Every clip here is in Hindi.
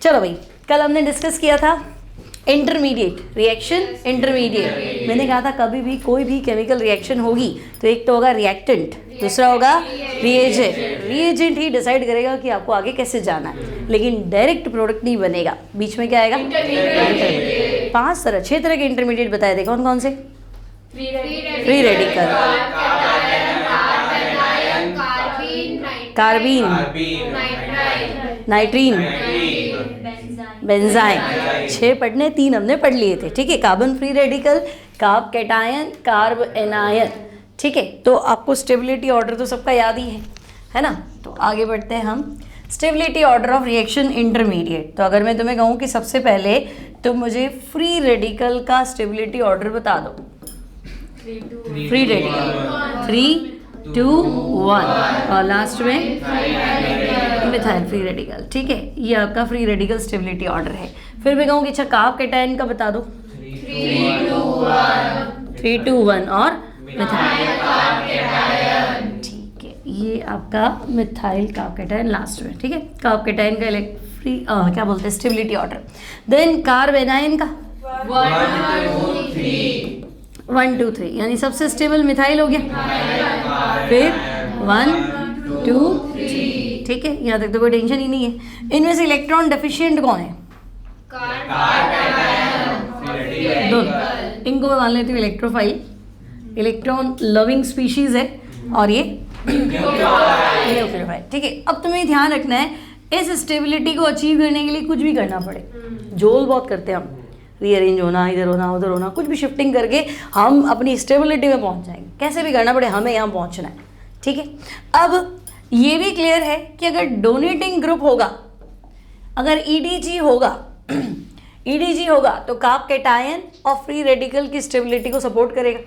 चलो भाई, कल हमने डिस्कस किया था इंटरमीडिएट रिएक्शन, इंटरमीडिएट। मैंने कहा था कभी भी कोई भी केमिकल रिएक्शन होगी तो एक तो होगा रिएक्टेंट, दूसरा होगा रिएजेंट। रिएजेंट ही डिसाइड करेगा कि आपको आगे कैसे जाना है, लेकिन डायरेक्ट प्रोडक्ट नहीं बनेगा। बीच में क्या आएगा? इंटरमीडिएट। 6 तरह के इंटरमीडिएट बताए थे। कौन कौन से? Free radical, carbene, नाइट्रीन, benzene. 6 पढ़ने, 3 हमने पढ़ लिए थे। ठीक है, carbon free radical, carb cation, carb anion. ठीक है, तो आपको स्टेबिलिटी ऑर्डर तो सबका याद ही है ना। तो आगे बढ़ते हैं हम। Stability order of reaction intermediate. तो अगर मैं तुम्हें कहूँ कि सबसे पहले तुम मुझे फ्री रेडिकल का स्टेबिलिटी ऑर्डर बता दो। फ्री रेडिकल 3, 2, 1 और लास्ट में मिथाइल फ्री रेडिकल। ठीक है, ये आपका फ्री रेडिकल स्टेबिलिटी ऑर्डर है। फिर मैं कहूँ कि अच्छा कार्ब कैटायन का बता दो। 3, 2, 1 और मिथाइल। ठीक है, ये आपका मिथाइल कार्ब कैटायन लास्ट में। ठीक है, कार्ब कैटायन का क्या बोलते हैं stability order. Then carbanion का 1, 2, 3 यानी सबसे स्टेबल मिथाइल हो गया। फिर 1, 2, 3। ठीक है, यहाँ तक तो कोई टेंशन ही नहीं है। इनमें से इलेक्ट्रॉन डेफिशिएंट कौन है? दोनों। इनको मैं मान लेती हूँ इलेक्ट्रोफाइल, इलेक्ट्रॉन लविंग स्पीशीज है, और ये न्यूक्लियोफाइल। ठीक है, अब तुम्हें ध्यान रखना है इस स्टेबिलिटी को अचीव करने के लिए कुछ भी करना पड़े। जोल बहुत करते हैं हम, रीअरेंज होना, इधर होना उधर होना, कुछ भी शिफ्टिंग करके हम अपनी स्टेबिलिटी में पहुंच जाएंगे। कैसे भी करना पड़े, हमें यहाँ पहुंचना है। ठीक है, अब ये भी क्लियर है कि अगर डोनेटिंग ग्रुप होगा, अगर ईडीजी होगा ईडीजी होगा तो कार्ब कैटायन और फ्री रेडिकल की स्टेबिलिटी को सपोर्ट करेगा,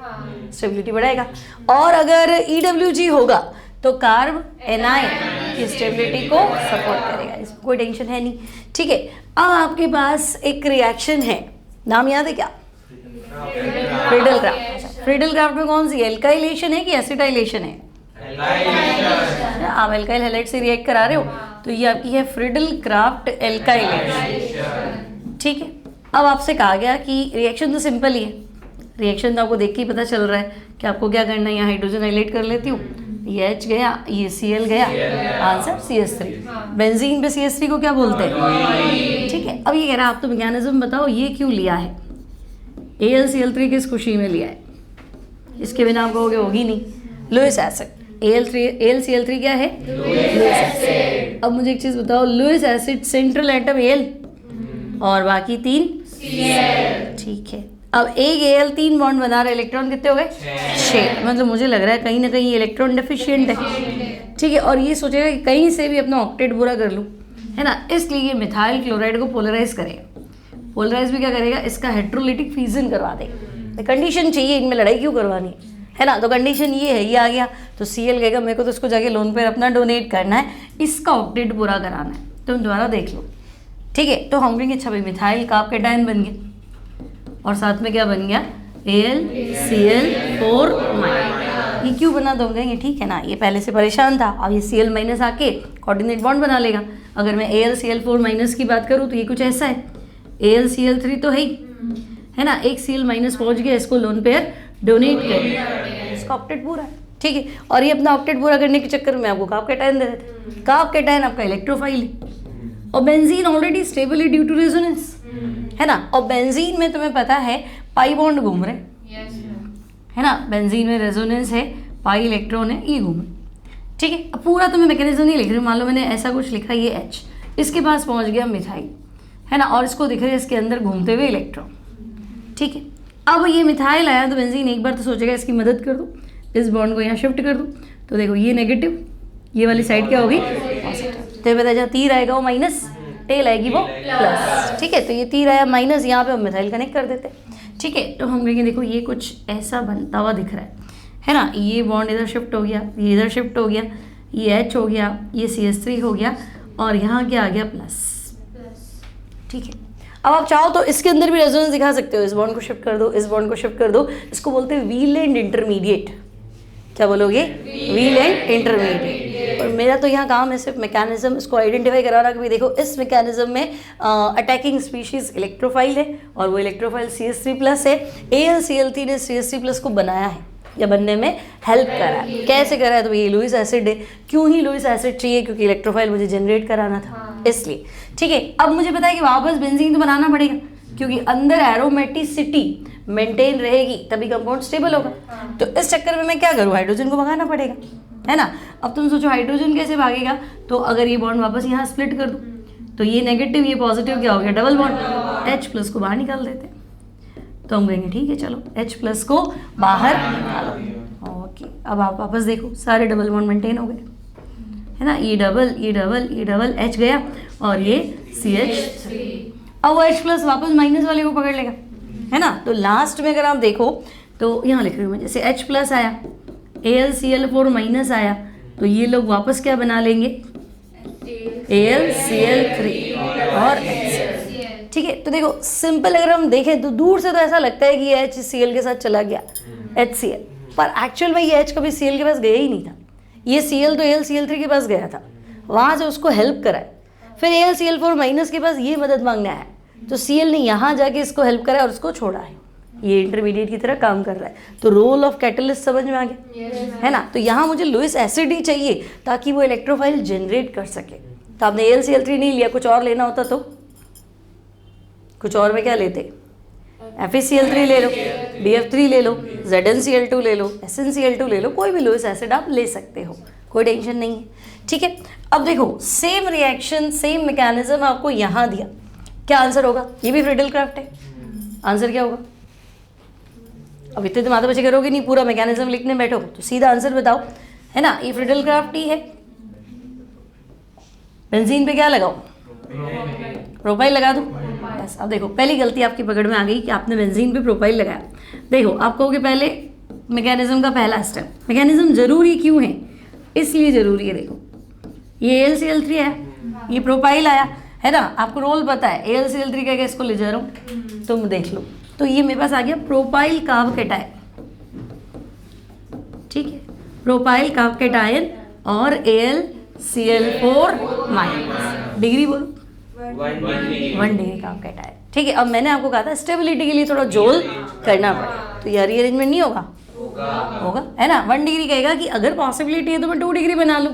स्टेबिलिटी बढ़ाएगा। और अगर ईडब्ल्यूजी होगा तो कार्ब एनायन की स्टेबिलिटी को सपोर्ट करेगा। इसमें कोई टेंशन है नहीं। ठीक है, अब आपके पास एक रिएक्शन है, नाम याद है क्या? Friedel craft. फ्रीडल क्राफ्ट में कौन सी एल्काइलेशन है कि एसिटाइलेशन है? आप एल्काइल हैलाइड से रिएक्ट करा रहे हो तो ये आपकी है फ्रीडल क्राफ्ट एल्काइलेशन। ठीक है, अब आपसे कहा गया कि रिएक्शन तो सिंपल ही है। रिएक्शन तो आपको देख के ही पता चल रहा है कि आपको क्या करना है। यहाँ हाइड्रोजन हाइलाइट कर लेती हूँ, ये H गया, ये Cl गया, आंसर CH3। बेंजीन पे CH3 को क्या बोलते हैं? ठीक है, अब ये कह रहा है आप तो मैकेनिज्म बताओ ये क्यों लिया है। AlCl3 किस खुशी में लिया है? इसके बिना आप कहोगे होगी नहीं। लुईस एसिड, AlCl3 क्या है? Lewis acid. अब मुझे एक चीज़ बताओ, Lewis acid central atom Al और बाकी 3 Cl। ठीक है, अब एक Al 3 बॉन्ड बना रहा है, इलेक्ट्रॉन कितने हो गए? 6। मतलब मुझे लग रहा है कहीं ना कहीं इलेक्ट्रॉन डेफिशिएंट है। ठीक है, और ये सोचेगा कि कहीं से भी अपना ऑक्टेट पूरा कर लूँ, है ना। इसलिए ये मिथाइल क्लोराइड को पोलराइज करेगा। पोलराइज भी क्या करेगा? इसका हेट्रोलिटिक फ्यूजन करवा देगा। कंडीशन चाहिए, इनमें लड़ाई क्यों करवानी है ना। तो कंडीशन ये है, ये आ गया तो Cl कहेगा मेरे को तो इसको जाके लोन पर अपना डोनेट करना है, इसका ऑक्टेट पूरा कराना है। तुम दोबारा देख लो। ठीक है, तो हम कहेंगे अच्छा भाई मिथाइल कार्ब कैटायन बन गया और साथ में क्या बन गया? AlCl4-। ये क्यों बना दोगे? ठीक है ना, ये पहले से परेशान था, अब ये Cl- आके कोऑर्डिनेट बॉन्ड बना लेगा। अगर मैं AlCl4- की बात करूँ तो ये कुछ ऐसा है। AlCl3 तो है ना, एक Cl- पहुंच गया, इसको लोन पेयर डोनेट कर, इसका ऑक्टेट पूरा है। ठीक है, और ये अपना ऑक्टेट पूरा करने के चक्कर में आपको कार्ब कैटायन दे देते। कार्ब कैटायन आपका इलेक्ट्रोफाइल है और बेंजीन ऑलरेडी स्टेबल है ड्यू टू रेजोनेंस, है ना। और बेंजीन में तुम्हें पता है पाई बॉन्ड घूम रहे, है ना। बेंजीन में रेजोनेंस है, पाई इलेक्ट्रॉन है, ये घूम। ठीक है, अब पूरा तुम्हें मैकेनिज्म नहीं लिख रही, मान लो मैंने ऐसा कुछ लिखा, ये H इसके पास पहुंच गया मिथाइल, है ना, और इसको दिख रहे इसके अंदर घूमते हुए इलेक्ट्रॉन। ठीक है, अब ये मिथाइल आया तो बेंजीन एक बार तो सोचेगा इसकी मदद कर दूँ, इस बॉन्ड को यहाँ शिफ्ट कर दूँ। तो देखो ये नेगेटिव, ये वाली साइड क्या होगी? पॉजिटिव। तो पता जहाँ तीर आएगा वो माइनस, टेल आएगी वो प्लस। ठीक है, तो ये तीर आया माइनस, यहाँ पे हम मिथाइल कनेक्ट कर देते हैं। ठीक है, तो हम कहेंगे देखो ये कुछ ऐसा बनता हुआ दिख रहा है ना। ये बॉन्ड इधर शिफ्ट हो गया, ये इधर शिफ्ट हो गया, ये H हो गया, ये CH3 हो गया, और यहाँ क्या आ गया? प्लस। ठीक है, अब आप चाहो तो इसके अंदर भी रेजोनेंस दिखा सकते हो। इस बॉन्ड को शिफ्ट कर दो, इस बॉन्ड को शिफ्ट कर दो, इसको बोलते हैं व्हील एंड इंटरमीडिएट। क्या बोलोगे? Wheel and intermediate. और मेरा तो यहाँ काम है सिर्फ मैकेनिज्म इसको आइडेंटिफाई कराना कि भाई देखो इस मैकेनिज्म में अटैकिंग स्पीशीज इलेक्ट्रोफाइल है और वो इलेक्ट्रोफाइल CH3+ है। AlCl3 ने CH3+ को बनाया है या बनने में हेल्प करा है। कैसे करा है? तो ये लुइस एसिड है। क्यों ही लुइस एसिड चाहिए? क्योंकि इलेक्ट्रोफाइल मुझे जनरेट कराना था, इसलिए। ठीक है, अब मुझे पता है कि वापस बेंजीन तो बनाना पड़ेगा क्योंकि अंदर एरोमेटिसिटी मेंटेन रहेगी तभी कंपाउंड स्टेबल होगा। तो इस चक्कर में मैं क्या करूँ? हाइड्रोजन को भगाना पड़ेगा, है ना। अब तुम सोचो हाइड्रोजन कैसे भागेगा? तो अगर ये बॉन्ड वापस यहाँ स्प्लिट कर दूँ तो ये नेगेटिव ये पॉजिटिव क्या हो गया? Double bond. H+ को बाहर निकाल देते हैं। तो हम कहेंगे ठीक है चलो H+ को बाहर निकालो। ओके, अब आप वापस देखो सारे डबल बॉन्ड मेंटेन हो गए, है ना। E डबल H गया और ये CH3। अब वो H+ वापस माइनस वाले को पकड़ लेगा, है ना। तो लास्ट में अगर आप देखो तो यहाँ लिख रही हूँ मैं, जैसे H+ आया, AlCl4- आया, तो ये लोग वापस क्या बना लेंगे? AlCl3 और HCl। ठीक है, तो देखो सिंपल अगर हम देखें तो दूर से तो ऐसा लगता है कि ये HCl के साथ चला गया HCl, पर एक्चुअल में ये H कभी Cl के पास गया ही नहीं था। ये Cl तो AlCl3 के पास गया था, वहाँ से उसको हेल्प करा है। फिर AlCl4- के पास ये मदद मांगने आया, तो Cl ने यहाँ जाके इसको हेल्प करा और उसको छोड़ा है। ये इंटरमीडिएट की तरह काम कर रहा है। तो रोल ऑफ कैटलिस्ट समझ में आ गया, है ना। तो यहाँ मुझे लुइस एसिड ही चाहिए ताकि वो इलेक्ट्रोफाइल जनरेट कर सके। तो आपने AlCl3 नहीं लिया, कुछ और लेना होता तो कुछ और में क्या लेते? FeCl3 ले लो, BF3 ले लो, ZnCl2 ले लो, SnCl2 ले लो, कोई भी लुइस एसिड आप ले सकते हो, कोई टेंशन नहीं है। ठीक है, अब देखो सेम रिएक्शन सेम मैकेनिज्म आपको यहाँ दिया, क्या आंसर होगा? ये भी फ्रीडल क्राफ्ट है, आंसर क्या होगा? अब इतने दिमाग बच्चे करोगे नहीं, पूरा मैकेनिज्म लिखने बैठो तो सीधा आंसर बताओ, है ना। ये फ्रीडल क्राफ्ट ही है। बेंजीन पे क्या लगाओ? प्रोपाइल लगा दो बस। अब देखो पहली गलती आपकी पकड़ में आ गई कि आपने बेंजीन पे प्रोपाइल लगाया। देखो आप कहोगे पहले मैकेनिज्म का पहला स्टेप, मैकेनिज्म जरूरी क्यों है? इसलिए जरूरी है, देखो ये AlCl3 है, ये प्रोपाइल आया, है ना। आपको रोल पता है, AlCl3 का इसको ले जा रहा हूँ, तुम देख लो। तो ये मेरे पास आ गया प्रोपाइल कार्ब कैटायन, ठीक है, प्रोपाइल कार्ब कैटायन और AlCl4-। डिग्री बोलो, 1 डिग्री कार्ब कैटायन। ठीक है, अब मैंने आपको कहा था स्टेबिलिटी के लिए थोड़ा जोल करना पड़ेगा, तो ये रीअरेंजमेंट नहीं होगा? होगा, है ना। 1 डिग्री कहेगा कि अगर पॉसिबिलिटी है तो मैं 2 डिग्री बना लूँ।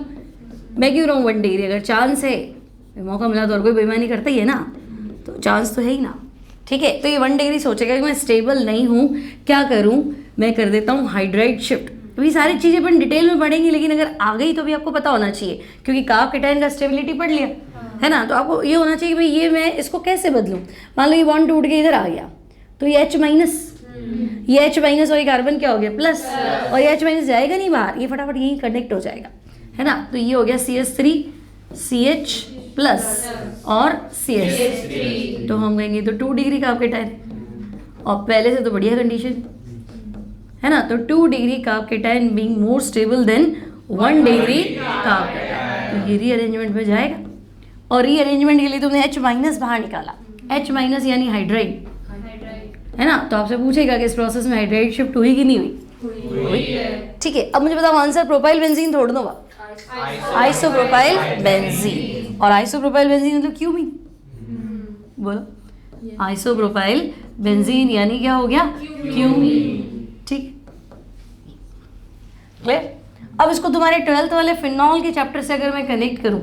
मैं क्यों रहूँ 1 डिग्री? अगर चांस है, मौका मिला तो और कोई बेईमानी करता ही है ना, तो चांस तो है ही ना। ठीक है, तो ये 1 डिग्री सोचेगा कि मैं स्टेबल नहीं हूँ, क्या करूँ? मैं कर देता हूँ हाइड्राइड शिफ्ट। अभी सारी चीज़ें अपन डिटेल में पढ़ेंगे, लेकिन अगर आ गई तो भी आपको पता होना चाहिए, क्योंकि कार्ब कैटायन का स्टेबिलिटी पढ़ लिया, है ना। तो आपको ये होना चाहिए कि भाई ये मैं इसको कैसे बदलूँ। मान लो ये बॉन्ड टूट के इधर आ गया, तो ये H-, ये H- और ये कार्बन क्या हो गया? प्लस, और ये H- जाएगा नहीं बाहर, ये फटाफट यहीं कनेक्ट हो जाएगा, है ना। तो ये हो गया CH3 CH+ और CH। तो हम कहेंगे तो 2 डिग्री कार्ब कैटायन, और पहले से तो बढ़िया कंडीशन, है ना। तो 2 degree carb cation being more stable then 1 degree carb cation, तो ये रीअरेंजमेंट में जाएगा। और रीअरेंजमेंट के लिए तुमने H- बाहर निकाला, H- यानी हाइड्राइड, है ना। तो आपसे पूछेगा कि इस प्रोसेस में हाइड्राइड शिफ्ट हुई कि नहीं हुई? ठीक है, अब मुझे बताओ आंसर प्रोपाइल बेंजीन तोड़ दो, आइसोप्रोपाइल बेंजीन। और आइसोप्रोपाइल बेंजीन मतलब क्यूमीन, बोलो। आइसोप्रोपाइल बेंजीन यानी क्या हो गया? क्यूमीन। ठीक, क्लियर। अब इसको तुम्हारे 12th वाले फिनॉल के चैप्टर से अगर मैं कनेक्ट करूं,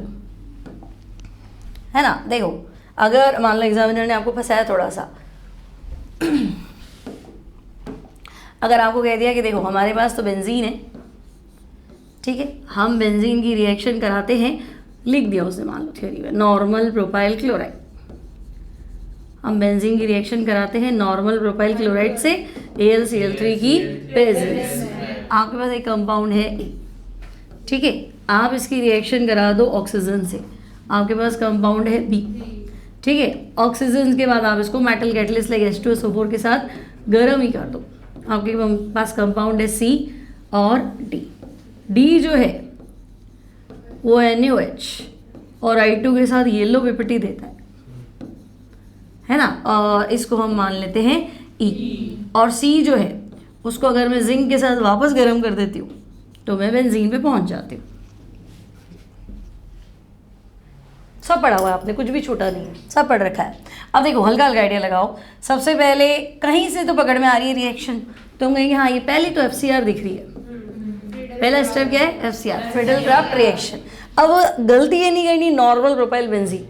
है ना। देखो अगर मान लो एग्जामिनर ने आपको फंसाया थोड़ा सा, अगर आपको कह दिया कि देखो हमारे पास तो बेंजीन है, ठीक है, हम बेंजीन की रिएक्शन कराते हैं, लिख दिया उसने मान लो थ्योरी में, नॉर्मल प्रोपाइल क्लोराइड, हम बेंजीन की रिएक्शन कराते हैं नॉर्मल प्रोपाइल क्लोराइड से AlCl3 की प्रेजेंस। आपके पास एक कंपाउंड है A, ठीक है, आप इसकी रिएक्शन करा दो ऑक्सीजन से, आपके पास कंपाउंड है B, ठीक है। ऑक्सीजन के बाद आप इसको मेटल कैटलिस्ट लाइक H2SO4 के साथ गर्म ही कर दो, आपके पास कंपाउंड है C और D। D जो है वो NaOH और I2 के साथ येलो पिपटी देता है ना, और इसको हम मान लेते हैं E। और C जो है उसको अगर मैं जिंक के साथ वापस गर्म कर देती हूँ तो मैं बेंजीन पे पहुंच जाती हूँ। सब पढ़ा हुआ है आपने, कुछ भी छूटा नहीं है, सब पढ़ रखा है। अब देखो हल्का हल्का आइडिया लगाओ। सबसे पहले कहीं से तो पकड़ में आ रही है रिएक्शन, तो हम कहेंगे हाँ ये पहली तो FCR दिख रही है। पहला स्टेप क्या है? FCR, Friedel Crafts reaction. अब गलती ये नहीं करनी नॉर्मल प्रोपाइल बेंजीन,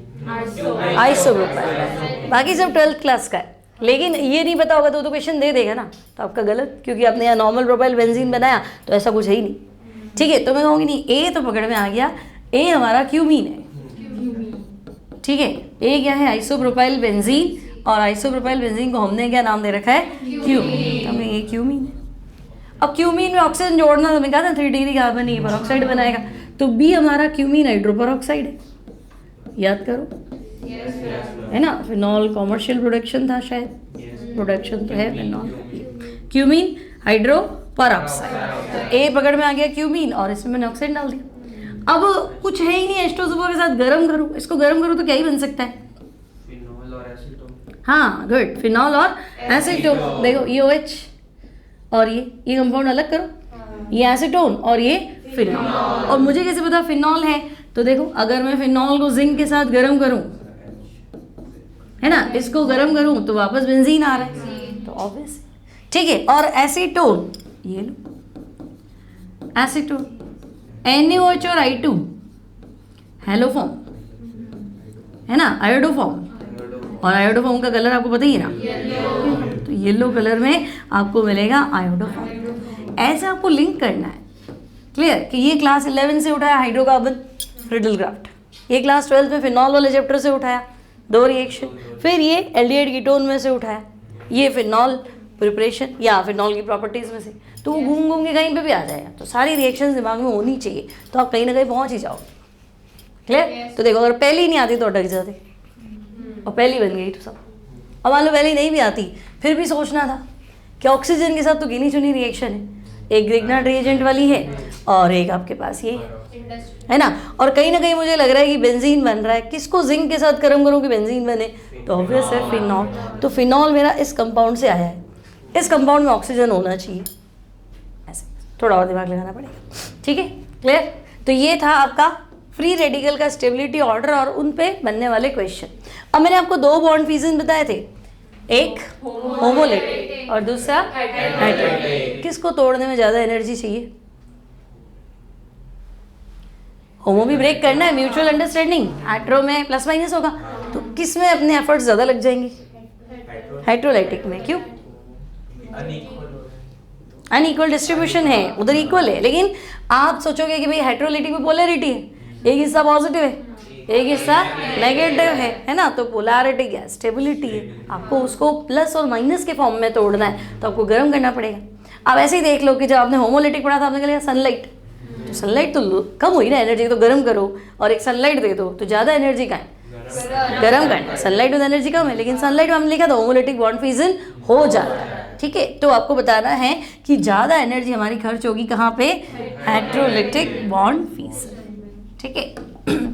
आइसोप्रोपाइल, बाकी सब 12th क्लास का है। लेकिन ये नहीं पता होगा तो क्वेश्चन दे देगा ना, तो आपका गलत, क्योंकि आपने यहाँ नॉर्मल प्रोपाइल बेंजीन बनाया तो ऐसा कुछ है ही नहीं। ठीक है, तो मैं कहूँगी नहीं ए तो पकड़ में आ गया, ए हमारा क्यूमीन है। ठीक है, ए क्या है? आइसोप्रोपाइल बेंजीन, और आइसोप्रोपाइल बेंजीन को हमने क्या नाम दे रखा है? क्यूमीन। हमने ये क्यूमीन है। अब क्यूमीन में ऑक्सीजन जोड़ना, तो मैं कहा था 3 डिग्री कार्बन ये पेरोक्साइड बनाएगा, तो बी हमारा क्यूमीन हाइड्रोपेरोक्साइड है, याद करो है ना। फिनॉल कॉमर्शियल प्रोडक्शन था शायद, प्रोडक्शन तो है फिनॉल, क्यूमीन हाइड्रोपेरोक्साइड। तो ए पकड़ में आ गया क्यूमीन, और इसमें मैंने ऑक्सीजन डाल दिया। अब कुछ है ही नहीं, H2SO4 के साथ गर्म करूँ, इसको गर्म करूँ तो क्या ही बन सकता है? फिनॉल और एसीटोन। हाँ गुड, फिनॉल और एसीटोन। देखो ये OH और ये कंपाउंड अलग करो, ये एसीटोन और ये फिनॉल। और मुझे कैसे पता फिनॉल है? तो देखो अगर मैं फिनॉल को जिंक के साथ गर्म करूं, है ना, इसको गर्म करूं तो वापस बेंजीन आ रहा है, तो ऑब्वियस। ठीक है, और एसीटोन, ये लो एसीटोन, NaOH और I2 हेलो फॉर्म, है ना, आयोडो फॉर्म, और आयोडो फॉर्म का कलर आपको पता ही है ना, तो येलो कलर में आपको मिलेगा आयोडो फॉर्म। ऐसे आपको लिंक करना है, क्लियर, कि ये क्लास 11 से उठाया हाइड्रोकार्बन फ्रिडल क्राफ्ट, ये क्लास 12 में फिनॉल वाले चैप्टर से उठाया 2 रिएक्शन, फिर ये एल्डिहाइड कीटोन में से उठाया, ये फिनॉल प्रिपरेशन या फिनॉल की प्रॉपर्टीज़ में से, तो वो घूम घूम के कहीं पे भी आ जाएगा। तो सारी रिएक्शन दिमाग में होनी चाहिए, तो आप कहीं ना कहीं पहुंच ही जाओगे। क्लियर? तो देखो अगर पहली नहीं आती तो अटक जाते, और पहली बन गई तो सब। अब मान लो पहली नहीं भी आती, फिर भी सोचना था कि ऑक्सीजन के साथ तो गिनी चुनी रिएक्शन है, एक ग्रिग्नार्ड रिएजेंट वाली है और एक आपके पास ये है ना। और कहीं ना कहीं मुझे लग रहा है कि बेंजीन बन रहा है, किसको जिंक के साथ गर्म करूँ कि बेंजीन बने? तो ऑब्वियस है फिनॉल। तो फिनॉल मेरा इस कंपाउंड से आया है, इस कंपाउंड में ऑक्सीजन होना चाहिए, ऐसे थोड़ा और दिमाग लगाना पड़ेगा। ठीक है, क्लियर? तो ये था आपका फ्री रेडिकल का स्टेबिलिटी ऑर्डर और उन पे बनने वाले क्वेश्चन। अब मैंने आपको 2 बॉन्ड फिजन बताए थे, एक होमोलेटिक और दूसरा हाइड्रोलिटिक। किसको तोड़ने में ज़्यादा एनर्जी चाहिए? होमो भी ब्रेक करना है, म्यूचुअल अंडरस्टैंडिंग, हाइड्रो में प्लस माइनस होगा, तो किस में अपने एफर्ट्स ज़्यादा लग जाएंगे? हाइड्रोलाइटिक में। क्यों? अनइक्वल डिस्ट्रीब्यूशन है, उधर इक्वल है, लेकिन आप सोचोगे कि भाई हाइड्रोलाइटिक में पोलैरिटी है, एक हिस्सा पॉजिटिव है एक हिस्सा नेगेटिव है ना, तो पोलैरिटी क्या? स्टेबिलिटी है। आपको उसको प्लस और माइनस के फॉर्म में तोड़ना है, तो आपको गर्म करना पड़ेगा। आप ऐसे ही देख लो कि जब आपने होमोलिटिक पढ़ा था, आपने कहा सनलाइट, तो सनलाइट तो कम हुई ना एनर्जी, तो गर्म करो, और एक सनलाइट दे दो तो ज़्यादा एनर्जी का है, गर्म करना। सनलाइट में एनर्जी कम है, लेकिन सनलाइट में हमने लिखा था होमोलिटिक बॉन्ड फिजन हो जाता है। ठीक है, तो आपको बताना है कि ज़्यादा एनर्जी हमारी खर्च होगी कहाँ पे? Hydrolytic bond fission. ठीक है,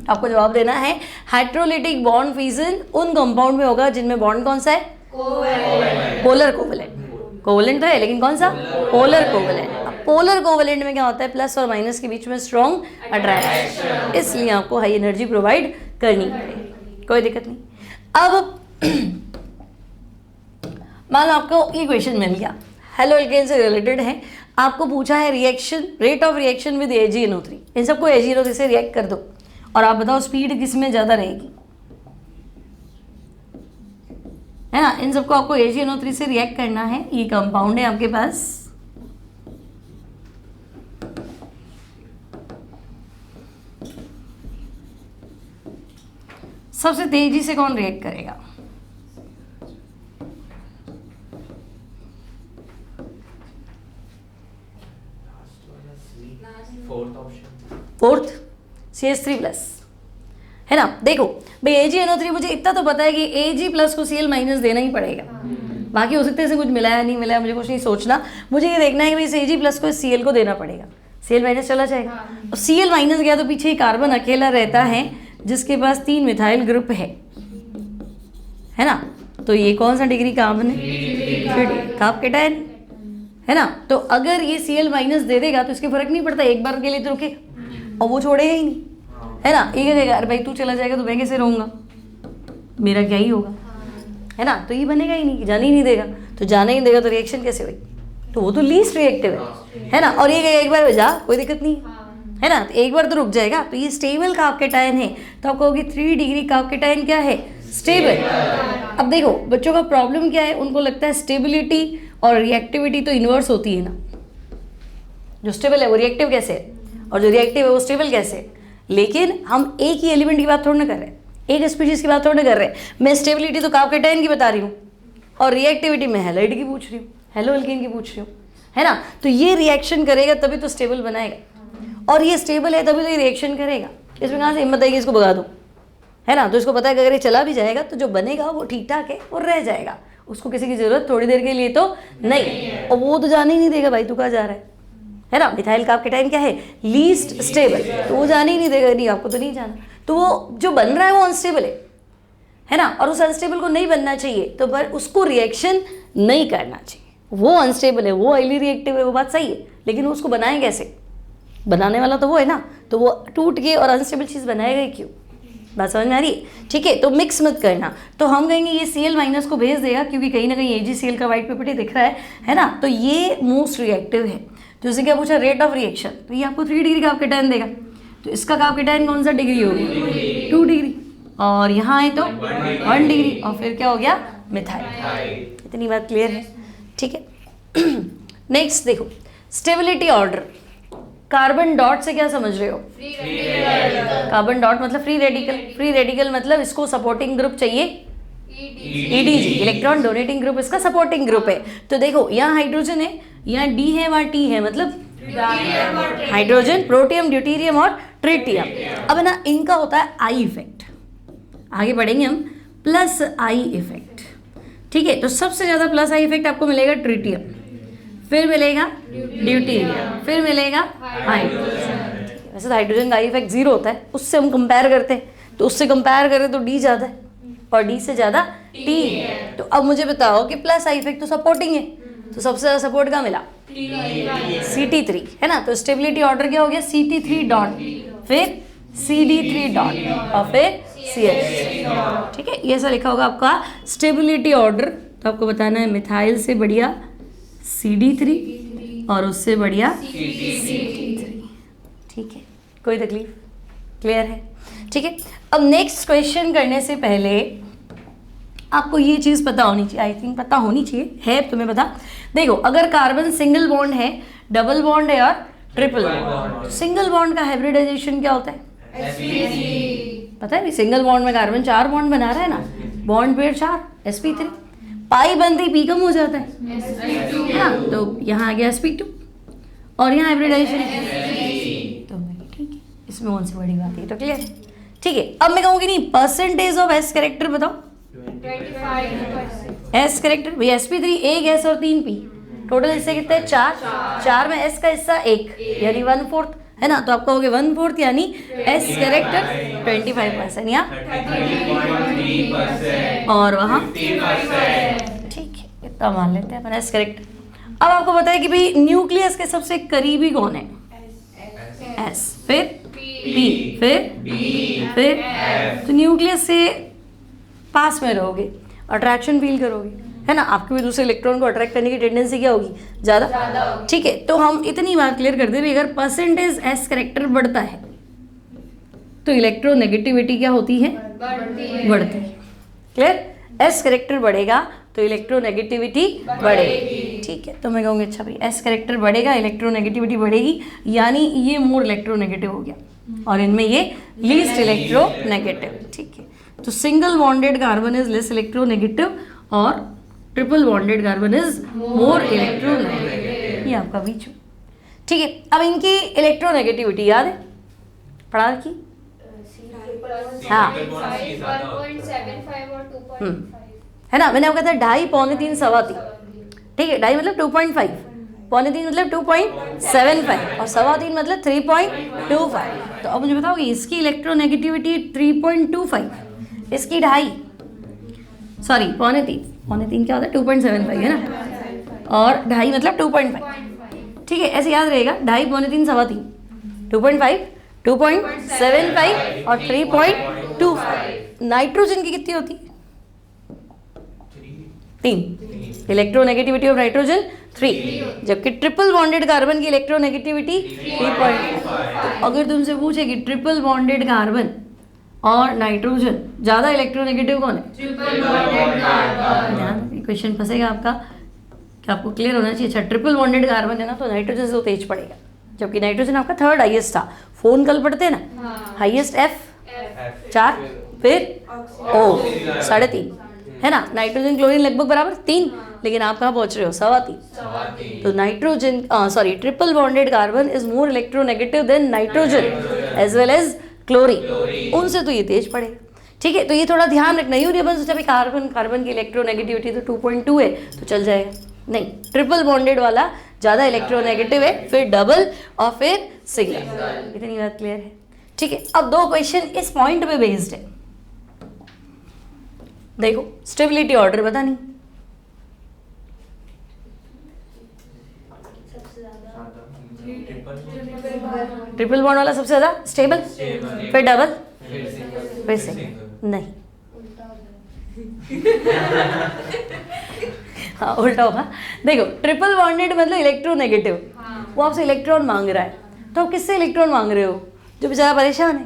आपको जवाब देना है हाइड्रोलिटिक बॉन्ड फिजन उन कंपाउंड में होगा जिनमें बॉन्ड कौन सा है? Polar covalent. कोवेलेंट तो है, लेकिन कौन सा? Polar covalent. अब पोलर कोवेलेंट में क्या होता है? प्लस और माइनस के बीच में स्ट्रॉन्ग अट्रैक्शन, इसलिए आपको हाई एनर्जी प्रोवाइड करनी पड़ेगी, कोई दिक्कत नहीं। अब मान लो आपको ये क्वेश्चन मिल गया, हेलो एल्केन से रिलेटेड है, आपको पूछा है reaction, rate of reaction with AgNO3, इन सबको AgNO3 से रिएक्ट कर दो और आप बताओ स्पीड किस में ज़्यादा रहेगी, है ना। इन सबको आपको AgNO3 से रिएक्ट करना है। ये कंपाउंड है आपके पास, सबसे तेजी से कौन रिएक्ट करेगा? फोर्थ CH3+, है ना। देखो भाई AgNO3, मुझे इतना तो पता है कि Ag+ को Cl- देना ही पड़ेगा, बाकी हो सकता है इसे कुछ मिलाया नहीं मिलाया, मुझे कुछ नहीं सोचना, मुझे ये देखना है कि भाई इस Ag+ को Cl को देना पड़ेगा, Cl- चला जाएगा, और Cl- गया तो पीछे कार्बन अकेला रहता है जिसके पास 3 मिथाइल ग्रुप है ना। तो ये कौन सा डिग्री कार्बन है? कार्ब कैटायन, है ना। तो अगर ये Cl माइनस दे देगा तो इसके फर्क नहीं पड़ता, एक बार के लिए तो रुके और वो छोड़ेगा ही नहीं, है ना। एक कहेगा अरे भाई तू चला जाएगा तो मैं कैसे रहूँगा, मेरा क्या ही होगा, है ना। तो ये बनेगा ही नहीं, जाने ही नहीं देगा, तो जाने ही नहीं देगा तो रिएक्शन कैसे हुई, तो वो तो लीस्ट रिएक्टिव है ना। और ये कहेगा एक बार जा कोई दिक्कत नहीं है ना, तो एक बार तो रुक जाएगा। तो ये स्टेबल कार्बोकेटायन है, तो आप कहोगे 3 डिग्री कार्बोकेटायन क्या है, स्टेबल। अब देखो बच्चों का प्रॉब्लम क्या है, उनको लगता है स्टेबिलिटी और रिएक्टिविटी तो इन्वर्स होती है ना, जो स्टेबल है वो रिएक्टिव कैसे है और जो रिएक्टिव है वो स्टेबल कैसे है। लेकिन हम एक ही एलिमेंट की बात थोड़ी ना कर रहे हैं, एक स्पीशीज की बात थोड़ी ना कर रहे हैं। मैं स्टेबिलिटी तो कार्बोकेटायन की बता रही हूँ और रिएक्टिविटी में हैलाइड की पूछ रही हूँ, हेलो एल्केन की पूछ रही हूँ, है ना। तो ये रिएक्शन करेगा तभी तो स्टेबल बनाएगा, और ये स्टेबल है तभी तो ये रिएक्शन करेगा। इसमें कहाँ से हिम्मत आएगी इसको भगा दूँ, है ना। तो इसको पता है कि अगर ये चला भी जाएगा तो जो बनेगा वो ठीक ठाक है, वो रह जाएगा, उसको किसी की ज़रूरत थोड़ी देर के लिए तो नहीं, और वो तो जाने ही नहीं देगा भाई तू कहाँ जा रहा है ना। मिथाइल कार्बोकेटायन क्या है, लीस्ट स्टेबल, तो वो जाने ही नहीं देगा, नहीं आपको तो नहीं जाना। तो वो जो बन रहा है वो अनस्टेबल है ना, और उस अनस्टेबल को नहीं बनना चाहिए, तो पर उसको रिएक्शन नहीं करना चाहिए। वो अनस्टेबल है, वो हाईली रिएक्टिव है, वो बात सही है, लेकिन उसको बनाएं कैसे, बनाने वाला तो वो है ना, तो वो टूट के और अनस्टेबल चीज़ बनाएगा ही क्यों, बात समझ में आ रही है। ठीक है, तो मिक्स मत करना। तो हम कहेंगे ये Cl माइनस को भेज देगा क्योंकि कहीं ना कहीं AgCl का वाइट पीपीटी दिख रहा है ना। तो ये मोस्ट रिएक्टिव है। तो जैसे क्या पूछा, रेट ऑफ रिएक्शन, तो ये आपको 3 डिग्री कार्बोकेटायन देगा, तो इसका कार्बोकेटायन कौन सा डिग्री हो गया, 2 डिग्री, और यहाँ है तो 1 डिग्री, और फिर क्या हो गया, मिथाइल। इतनी बात क्लियर है, ठीक है। नेक्स्ट देखो, स्टेबिलिटी ऑर्डर। कार्बन डॉट से क्या समझ रहे हो, कार्बन डॉट मतलब फ्री रेडिकल, फ्री रेडिकल मतलब इसको सपोर्टिंग ग्रुप चाहिए, EDG, इलेक्ट्रॉन डोनेटिंग ग्रुप इसका सपोर्टिंग ग्रुप है। तो देखो यहाँ हाइड्रोजन है, यहाँ D है, वहाँ T है, मतलब हाइड्रोजन, प्रोटियम, ड्यूटेरियम और ट्रिटियम। अब ना इनका होता है आई इफेक्ट, आगे बढ़ेंगे हम, प्लस आई इफेक्ट, ठीक है। तो सबसे ज़्यादा प्लस आई इफेक्ट आपको मिलेगा ट्रिटियम, फिर मिलेगा ड्यूटेरियम, फिर मिलेगा हाइड्रोजन। वैसे तो हाइड्रोजन का आई इफेक्ट 0 होता है, उससे हम कंपेयर करते हैं, तो उससे कंपेयर करें तो D ज़्यादा है और D से ज़्यादा T है। तो अब मुझे बताओ कि प्लस आई इफेक्ट तो सपोर्टिंग है, तो सबसे ज़्यादा सपोर्ट का मिला CT3, है ना। तो स्टेबिलिटी ऑर्डर क्या हो गया, CT3 डॉट, फिर CD3 डॉट और फिर CH, ठीक है। ये ऐसा लिखा होगा आपका स्टेबिलिटी ऑर्डर। तो आपको बताना है मिथाइल से बढ़िया CD3 और उससे बढ़िया CT3, ठीक है। कोई तकलीफ, क्लियर है, ठीक है। अब नेक्स्ट क्वेश्चन करने से पहले आपको ये चीज़ पता होनी चाहिए, आई थिंक पता होनी चाहिए, है तुम्हें पता। देखो अगर कार्बन सिंगल बॉन्ड है, डबल बॉन्ड है और ट्रिपल बॉन्ड, सिंगल बॉन्ड का हाइब्रिडाइजेशन क्या होता है, पता है भी, सिंगल बॉन्ड में कार्बन 4 बॉन्ड बना रहा है ना, बॉन्ड पेयर 4, sp3, पाई बनते ही पी कम हो जाता है ना, तो यहाँ आ गया sp2 और यहाँ हाइब्रिडाइजेशन, तो ठीक है, इसमें कौन सी बड़ी बात है, तो क्लियर है, ठीक है। अब मैं कहूँगी नहीं, परसेंटेज ऑफ एस कैरेक्टर बताओ, 25%। एस कैरेक्टर भैया sp3 एक एस और 3 पी, टोटल इससे कितने हैं, 4 में एस का हिस्सा 1 यानी 1/4, है ना। तो आप कहोगे 1/4 यानी एस कैरेक्टर 25% या 30% और वहाँ, ठीक है, इतना मान लेते हैं अपन एस कैरेक्टर। अब आपको पता है कि भाई न्यूक्लियस के सबसे करीबी कौन है, एस, फिर पी, फिर तो न्यूक्लियस से पास में रहोगे, अट्रैक्शन फील करोगे, है ना। आपके भी दूसरे इलेक्ट्रॉन को अट्रैक्ट करने की टेंडेंसी क्या होगी, ज़्यादा, ठीक है। तो हम इतनी बात क्लियर कर दे, अगर परसेंटेज एस कैरेक्टर बढ़ता है तो इलेक्ट्रोनेगेटिविटी क्या होती है, बढ़ती है, क्लियर। एस कैरेक्टर बढ़ेगा तो इलेक्ट्रोनेगेटिविटी बढ़ेगी, ठीक है। तो मैं कहूँगी अच्छा भाई एस कैरेक्टर बढ़ेगा, इलेक्ट्रोनेगेटिविटी बढ़ेगी, यानी ये मोर इलेक्ट्रोनेगेटिव हो गया और इनमें ये लीस्ट इलेक्ट्रोनेगेटिव, ठीक है। तो single bonded carbon is less electronegative और triple bonded carbon is more electronegative, ये आपका बीच, ठीक है। अब इनकी इलेक्ट्रोनेगेटिविटी याद है, पढ़ा रखी, हाँ, 1.75 और 2.5, है ना। मैंने आपको कहा था 2.5, 2.25, 3.25, ठीक है। 2.5 मतलब 2.5, 2.25 मतलब 2.75 और 3.25 मतलब 3.25। तो अब मुझे बताओ कि इसकी इलेक्ट्रोनेगेटिविटी 3.25, इसकी 2.5, सॉरी 2.25 क्या होता है 2.75, है ना। और ढाई मतलब 2.5, 0.5 ठीक है, ऐसे याद रहेगा, ढाई पौने तीन सवा तीन, 2.5, 2.75 और 3.25। नाइट्रोजन की कितनी होती है? 3। इलेक्ट्रोनेगेटिविटी ऑफ नाइट्रोजन 3, जबकि ट्रिपल बॉन्डेड कार्बन की इलेक्ट्रोनेगेटिविटी 3.5। तो अगर तुमसे पूछे कि ट्रिपल बॉन्डेड कार्बन और नाइट्रोजन ज़्यादा इलेक्ट्रोनेगेटिव कौन है? Triple bonded carbon. ध्यान, क्वेश्चन फंसेगा आपका कि आपको क्लियर होना चाहिए। अच्छा, ट्रिपल बॉन्डेड कार्बन है ना, तो नाइट्रोजन से तो तेज पड़ेगा, जबकि नाइट्रोजन आपका थर्ड हाईएस्ट था। फोन कल पढ़ते हैं ना, हाईएस्ट F 4, फिर O 3.5, है ना। नाइट्रोजन क्लोरीन लगभग बराबर 3, लेकिन आप कहाँ पहुंच रहे हो? 3.25। तो nitrogen triple bonded carbon is more electronegative than nitrogen as well as chlorine, उनसे तो ये तेज पड़ेगा, ठीक है। तो ये थोड़ा ध्यान रखना। यूँ नहीं बस सोचा भाई कार्बन की इलेक्ट्रोनेगेटिविटी तो 2.2 है तो चल जाएगा, नहीं, ट्रिपल बॉन्डेड वाला ज़्यादा इलेक्ट्रोनेगेटिव है, फिर डबल और फिर सिंगल। इतनी बात क्लियर है, ठीक है। अब दो क्वेश्चन इस पॉइंट पे बेस्ड है। देखो, स्टेबिलिटी ऑर्डर पता नहीं, ट्रिपल बॉन्ड वाला सबसे ज़्यादा स्टेबल, फिर डबल, फिर सिंगल, नहीं हाँ उल्टा होगा। देखो, ट्रिपल बॉन्डेड मतलब इलेक्ट्रोनेगेटिव, वो आपसे इलेक्ट्रॉन मांग रहा है, तो आप किससे इलेक्ट्रॉन मांग रहे हो? जो बेचारा परेशान है।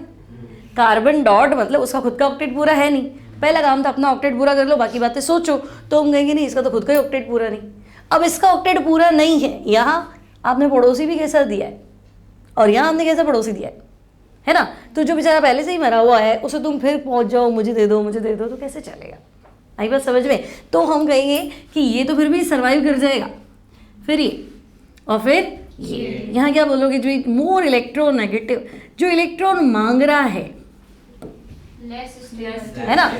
कार्बन डॉट मतलब उसका खुद का ऑक्टेट पूरा है नहीं, पहला काम था अपना ऑक्टेट पूरा कर लो, बाकी बातें सोचो। तो हम कहेंगे नहीं, इसका तो खुद का ही ऑक्टेट पूरा नहीं। अब इसका ऑक्टेट पूरा नहीं है, यहाँ आपने पड़ोसी भी कैसा दिया है और यहाँ आपने कैसा पड़ोसी दिया है ना। तो जो बेचारा पहले से ही मरा हुआ है उसे तुम फिर पहुँच जाओ मुझे दे दो मुझे दे दो, तो कैसे चलेगा? आई बात समझ में? तो हम कहेंगे कि ये तो फिर भी सर्वाइव कर जाएगा, फिर ये और फिर ये। यहाँ क्या बोलोगे? जो मोर इलेक्ट्रोनेगेटिव, जो इलेक्ट्रॉन मांग रहा है ना,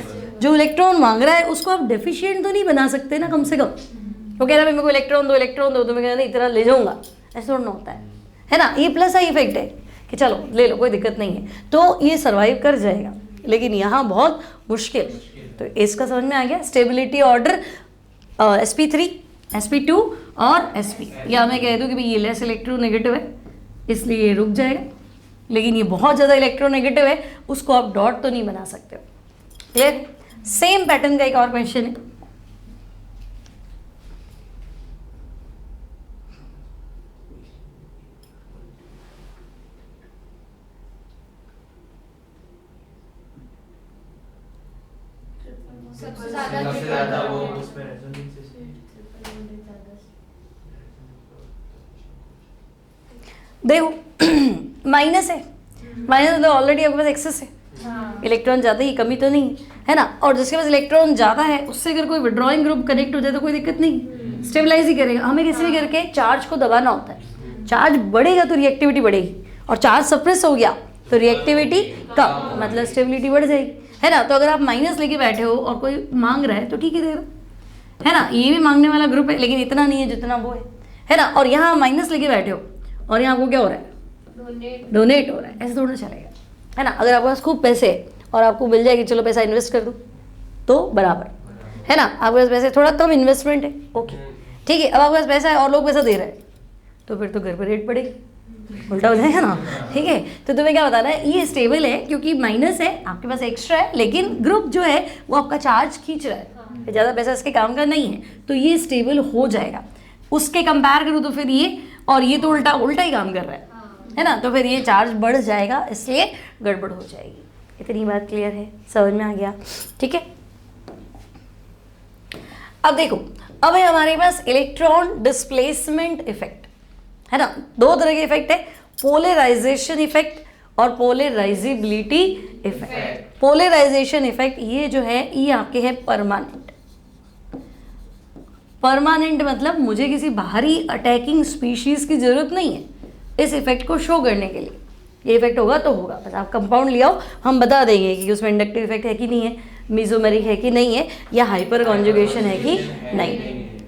जो इलेक्ट्रॉन मांग रहा है उसको आप डेफिशिएंट तो नहीं बना सकते ना, कम से कम। वो कह रहा है मेरे को इलेक्ट्रॉन दो, तो मैं कह रहा नहीं इतना ले जाऊंगा, ऐसा थोड़ा ना होता है ना। ये प्लस आई इफेक्ट है कि चलो ले लो, कोई दिक्कत नहीं है, तो ये सर्वाइव कर जाएगा। लेकिन यहाँ बहुत मुश्किल। तो इसका समझ में आ गया। स्टेबिलिटी ऑर्डर sp3, sp2 और sp, या मैं कह दूँ कि भाई ये लेस इलेक्ट्रोनेगेटिव है इसलिए ये रुक जाएगा, लेकिन ये बहुत ज़्यादा इलेक्ट्रोनेगेटिव है, उसको आप डॉट तो नहीं बना सकते हो। क्लियर? सेम पैटर्न का एक और क्वेश्चन है। सबसे ज्यादा वो उसमें रेजोनेंस है। देखो माइनस है, माइनस मतलब ऑलरेडी आपके पास एक्सेस है, इलेक्ट्रॉन ज़्यादा ही, कमी तो नहीं है ना। और जिसके पास इलेक्ट्रॉन ज़्यादा है उससे अगर कोई विड्रॉइंग ग्रुप कनेक्ट हो जाए तो कोई दिक्कत नहीं, स्टेबलाइज ही करेगा। हमें किसी भी करके चार्ज को दबाना होता है, चार्ज बढ़ेगा तो रिएक्टिविटी बढ़ेगी, और चार्ज सप्रेस हो गया तो रिएक्टिविटी कम, मतलब स्टेबिलिटी बढ़ जाएगी, है ना। तो अगर आप माइनस लेके बैठे हो और कोई मांग रहा है तो ठीक है दे दो, है ना। ये भी मांगने वाला ग्रुप है लेकिन इतना नहीं है जितना वो है ना। और यहाँ माइनस लेके बैठे हो और यहाँ आपको क्या हो रहा है? डोनेट हो रहा है, ऐसे थोड़ा चलेगा, है ना। अगर आपके पास खूब पैसे है और आपको मिल जाए कि चलो पैसा इन्वेस्ट कर दो तो बराबर, है ना। आपके पास पैसे, थोड़ा कम इन्वेस्टमेंट है, ओके ठीक है। अब आपके पास पैसा है और लोग पैसा दे रहे हैं तो फिर तो घर पर रेट पड़ेगी, उल्टा हो जाएगा ना, ठीक है। तो तुम्हें क्या बताना है? ये स्टेबल है क्योंकि माइनस है, आपके पास एक्स्ट्रा है, लेकिन ग्रुप जो है वो आपका चार्ज खींच रहा है, ज़्यादा पैसा इसके काम का नहीं है, तो ये स्टेबल हो जाएगा। उसके कंपेयर करूँ तो फिर ये और ये तो उल्टा उल्टा ही काम कर रहा है ना। तो फिर ये चार्ज बढ़ जाएगा, इसलिए गड़बड़ हो जाएगी। इतनी बात क्लियर है, समझ में आ गया? ठीक है। अब देखो, अब है हमारे पास इलेक्ट्रॉन डिस्प्लेसमेंट इफेक्ट, है ना। दो तरह के इफेक्ट है, पोलराइजेशन इफेक्ट और पोलराइजिबिलिटी इफेक्ट। पोलराइजेशन इफेक्ट ये जो है ये आपके है परमानेंट। परमानेंट मतलब मुझे किसी बाहरी अटैकिंग स्पीशीज की जरूरत नहीं है इस इफेक्ट को शो करने के लिए। ये इफेक्ट होगा तो होगा, बस आप कंपाउंड ले आओ, हम बता देंगे कि उसमें इंडक्टिव इफेक्ट है कि नहीं है, मीजोमेरिक है कि नहीं है, या हाइपर कॉन्जुगेशन है कि नहीं।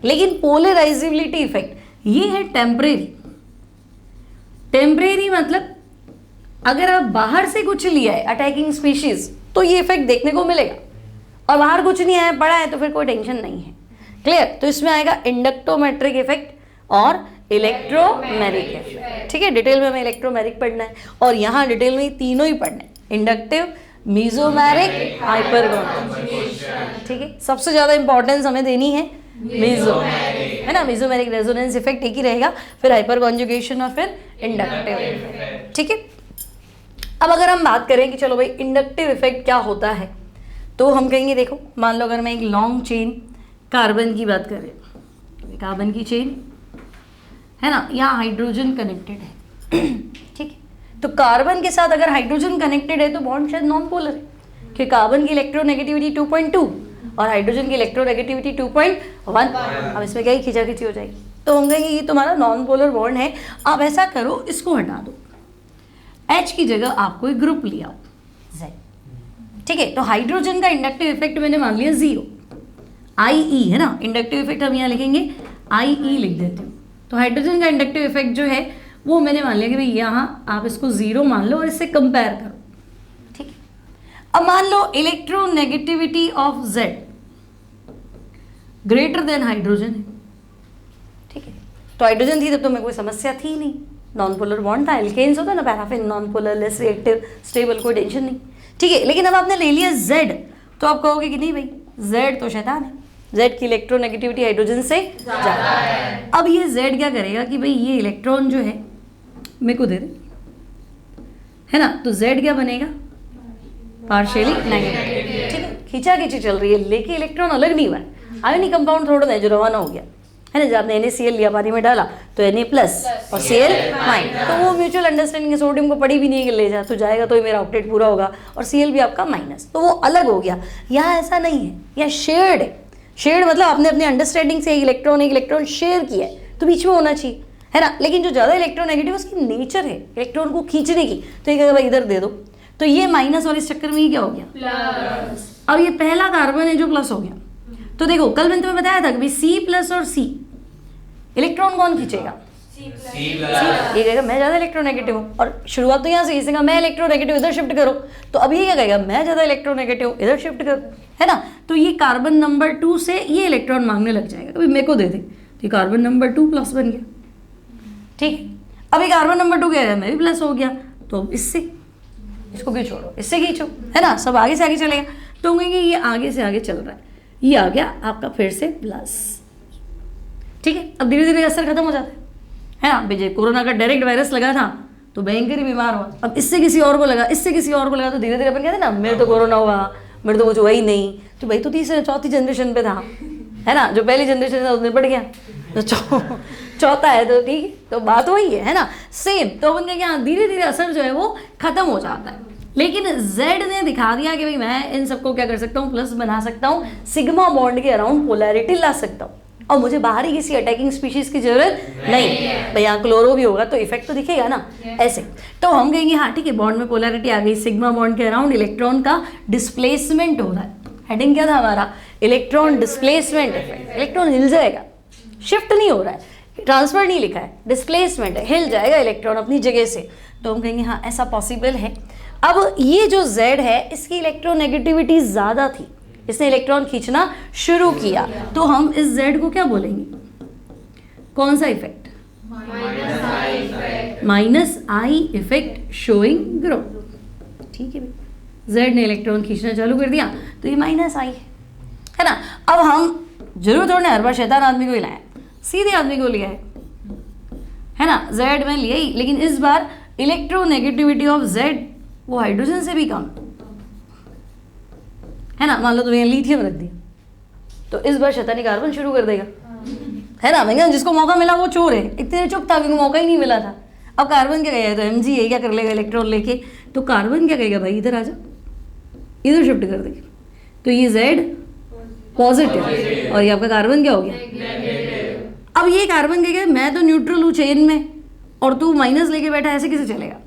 लेकिन पोलराइजिबिलिटी इफेक्ट ये है टेम्परेरी। टेम्परेरी मतलब अगर आप बाहर से कुछ लिया है अटैकिंग स्पीशीज तो ये इफेक्ट देखने को मिलेगा, और बाहर कुछ नहीं आया पड़ा है तो फिर कोई टेंशन नहीं है। क्लियर? तो इसमें आएगा इंडक्टोमेट्रिक इफेक्ट और इलेक्ट्रोमेरिक इफेक्ट। ठीक है, डिटेल में हमें इलेक्ट्रोमेरिक पढ़ना है और यहाँ डिटेल में तीनों ही पढ़ना है, इंडक्टिव, मीजोमेरिक, हाइपरकॉन्जुगेशन। ठीक है, सबसे ज़्यादा इंपॉर्टेंस हमें देनी है मीजोमेरिक, है ना? मीजोमेरिक रेजोनेंस इफेक्ट एक ही रहेगा, फिर हाइपर कॉन्जुगेशन और फिर इंडक्टिव इफेक्ट। ठीक है, अब अगर हम बात करें कि चलो भाई इंडक्टिव इफेक्ट क्या होता है, तो हम कहेंगे देखो, मान लो अगर मैं एक लॉन्ग चेन कार्बन की बात करें, कार्बन की चेन है ना, यहाँ हाइड्रोजन कनेक्टेड है। ठीक है, तो कार्बन के साथ अगर हाइड्रोजन कनेक्टेड है तो बॉन्ड शायद नॉन पोलर है, कि कार्बन की इलेक्ट्रोनेगेटिविटी 2.2 और हाइड्रोजन की इलेक्ट्रोनेगेटिविटी 2.1। अब इसमें क्या ही खींचाखींची हो जाएगी, तो हम कहेंगे ये तुम्हारा नॉन पोलर बॉन्ड है। अब ऐसा करो, इसको हटा दो, H की जगह आपको एक ग्रुप लिया Z। ठीक है, तो हाइड्रोजन का इंडक्टिव इफेक्ट मैंने मान लिया 0, IE है ना, इंडक्टिव इफेक्ट हम यहाँ लिखेंगे IE लिख देते हो। तो हाइड्रोजन का इंडक्टिव इफेक्ट जो है वो मैंने मान लिया कि भाई यहाँ आप इसको 0 मान लो और इससे कंपेयर करो। ठीक है, अब मान लो electronegativity of Z greater than hydrogen है। ठीक है, तो हाइड्रोजन थी तब तो मैं कोई समस्या थी नहीं, नॉन पोलर बॉन्ड था, एल्केन्स होता है ना, paraffin, non polar, less reactive, stable, कोई टेंशन नहीं। ठीक है, लेकिन अब आपने ले लिया Z, तो आप कहोगे कि नहीं भाई Z तो शैतान है, Z की इलेक्ट्रोनेगेटिविटी हाइड्रोजन से ज़्यादा है। अब ये Z क्या करेगा कि भाई ये इलेक्ट्रॉन जो है मेरे को दे दे, है ना, तो Z क्या बनेगा, पार्शियली नेगेटिव। ठीक है, खींचाखींची चल रही है, लेके इलेक्ट्रॉन अलग नहीं हुआ है, आयोनिक कंपाउंड थोड़ा ना जो रवाना हो गया है ना, जब आपने NaCl लिया पानी में डाला तो Na प्लस और Cl माइनस, तो वो म्यूचुअल अंडरस्टैंडिंग है, सोडियम को पड़ी भी नहीं है कि ले जा, तो जाएगा तो ही मेरा ऑक्टेट पूरा होगा, और Cl भी आपका माइनस, तो वो अलग हो गया। यहाँ ऐसा नहीं है, यहाँ शेयर्ड है। शेयर्ड मतलब आपने अपने अंडरस्टैंडिंग से एक इलेक्ट्रॉन शेयर किया है, तो बीच में होना चाहिए, है ना। लेकिन जो ज़्यादा इलेक्ट्रोनेगेटिव उसकी नेचर है इलेक्ट्रॉन को खींचने की, तो ये कहेगा भाई इधर दे दो, तो ये माइनस और इस चक्कर में ये क्या हो गया प्लस। अब ये पहला कार्बन है जो प्लस हो गया, तो देखो कल मैंने तुम्हें बताया था कि भाई C प्लस और C, इलेक्ट्रॉन कौन खींचेगा, ये कहेगा मैं ज़्यादा इलेक्ट्रोनेगेटिव हूँ, और शुरुआत तो यहाँ से इसे कहा मैं इलेक्ट्रोनेगेटिव इधर शिफ्ट करो, तो अब ये क्या कहेगा मैं ज़्यादा इलेक्ट्रोनेगेटिव इधर शिफ्ट करो, है ना। तो ये कार्बन नंबर 2 से ये इलेक्ट्रॉन मांगने लग जाएगा, अभी मेरे को दे दे, तो ये कार्बन नंबर 2 प्लस बन गया। ठीक है, अभी कार्बन नंबर 2 क्या है, मैं भी प्लस हो गया, तो अब इससे इसको क्यों छोड़ो, इससे खींचो, है ना, सब आगे से आगे चलेगा। तो हम कहेंगे ये आगे से आगे चल रहा है, ये आ गया आपका फिर से प्लस। ठीक है, अब धीरे धीरे असर खत्म हो जाता है ना। बेजे कोरोना का डायरेक्ट वायरस लगा था तो भयंकर ही बीमार हुआ, अब इससे किसी और को लगा, इससे किसी और को लगा, तो धीरे धीरे अपन कहते हैं ना मेरे तो कोरोना हुआ, मेरे तो कुछ हुआ ही नहीं, तो भाई तो तीसरे चौथी जनरेशन पे था, है ना, जो पहली जनरेशन था उसने बढ़ गया, तो चौथा है तो ठीक है, तो बात वही है ना, सेम। तो अपन कहेंगे हाँ धीरे धीरे असर जो है वो खत्म हो जाता है। लेकिन Z ने दिखा दिया कि भाई मैं इन सबको क्या कर सकता हूँ, प्लस बना सकता हूँ, सिग्मा बॉन्ड के अराउंड पोलैरिटी ला सकता हूँ, और मुझे बाहरी किसी अटैकिंग स्पीशीज की जरूरत नहीं है। भाई यहाँ क्लोरो भी होगा तो इफेक्ट तो दिखेगा ना, ऐसे। तो हम कहेंगे हाँ ठीक है, बॉन्ड में पोलैरिटी आ गई, सिग्मा बॉन्ड के अराउंड इलेक्ट्रॉन का डिस्प्लेसमेंट हो रहा है। हेडिंग क्या था हमारा, इलेक्ट्रॉन डिस्प्लेसमेंट इफेक्ट। इलेक्ट्रॉन हिल जाएगा, शिफ्ट नहीं हो रहा है, ट्रांसफर नहीं लिखा है, डिस्प्लेसमेंट है, हिल जाएगा इलेक्ट्रॉन अपनी जगह से। तो हम कहेंगे हाँ ऐसा पॉसिबल है। अब ये जो Z है इसकी इलेक्ट्रोनेगेटिविटी ज़्यादा थी, इसने इलेक्ट्रॉन खींचना शुरू किया, तो हम इस Z को क्या बोलेंगे, कौन सा effect, minus I effect showing growth. ठीक है भाई, Z ने इलेक्ट्रॉन खींचना चालू कर दिया तो ये माइनस आई है ना। अब हम जरूर थोड़ा हर बार शैतान आदमी को ही लाया, सीधे आदमी को लिया है ना, Z में लिया ही, लेकिन इस बार इलेक्ट्रोनेगेटिविटी ऑफ Z वो हाइड्रोजन से भी कम है ना। मान लो तुम्हें लिथियम रख दिया तो इस बार शैतानी कार्बन शुरू कर देगा, है ना। मैं जिसको मौका मिला वो चोर है, इतने चुप था क्योंकि मौका ही नहीं मिला था। अब कार्बन क्या कहेगा, तो Mg ये क्या कर लेगा इलेक्ट्रॉन लेके, तो कार्बन क्या कहेगा, भाई इधर आ जा, इधर शिफ्ट कर देगा, तो ये Z पॉजिटिव और ये आपका कार्बन क्या हो गया। अब ये कार्बन कहेगा मैं तो न्यूट्रल हूँ चेन में और तू माइनस लेके बैठा, ऐसे कैसे चलेगा।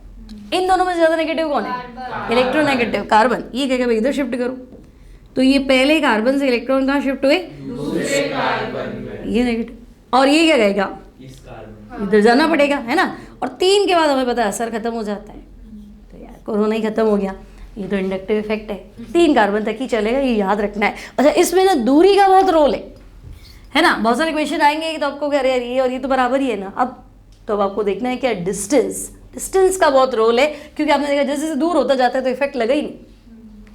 इन दोनों में ज़्यादा नेगेटिव कौन है, इलेक्ट्रोनेगेटिव कार्बन। ये कहेगा भाई इधर शिफ्ट करो, तो ये पहले कार्बन से इलेक्ट्रॉन कहाँ शिफ्ट हुए, दूसरे कार्बन में, ये नेगेटिव। और ये क्या कहेगा, इधर जाना पड़ेगा, है ना। और 3 के बाद हमें पता है असर खत्म हो जाता है, तो यार कोरोना ही खत्म हो गया। ये तो इंडक्टिव इफेक्ट है, 3 कार्बन तक ही चलेगा, ये याद रखना है। अच्छा इसमें ना दूरी का बहुत रोल है, है ना। बहुत सारे क्वेश्चन आएंगे तो आपको कह रहे यार ये और ये तो बराबर ही है ना। अब तो अब आपको देखना है क्या डिस्टेंस का बहुत रोल है, क्योंकि आपने देखा जैसे जैसे दूर होता जाता है तो इफेक्ट लगा ही नहीं,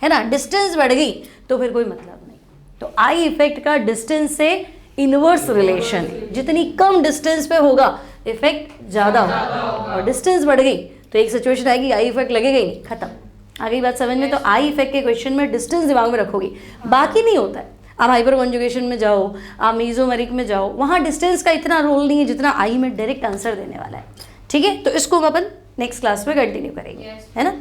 है ना। डिस्टेंस बढ़ गई तो फिर कोई मतलब नहीं। तो आई इफेक्ट का डिस्टेंस से इनवर्स रिलेशन है, जितनी कम डिस्टेंस पे होगा इफेक्ट ज़्यादा होगा, और डिस्टेंस बढ़ गई तो एक सिचुएशन आएगी आई इफेक्ट लगेगा ही नहीं, खत्म। आ गई बात समझ में। तो आई इफेक्ट के क्वेश्चन में डिस्टेंस दिमाग में रखोगी, बाकी नहीं होता है। आप हाइपर कॉन्जुगेशन में जाओ, आप मीजोमेरिक में जाओ, वहाँ डिस्टेंस का इतना रोल नहीं है जितना आई में डायरेक्ट आंसर देने वाला है, ठीक है। तो इसको हम अपन नेक्स्ट क्लास में कंटिन्यू करेंगे, है ना।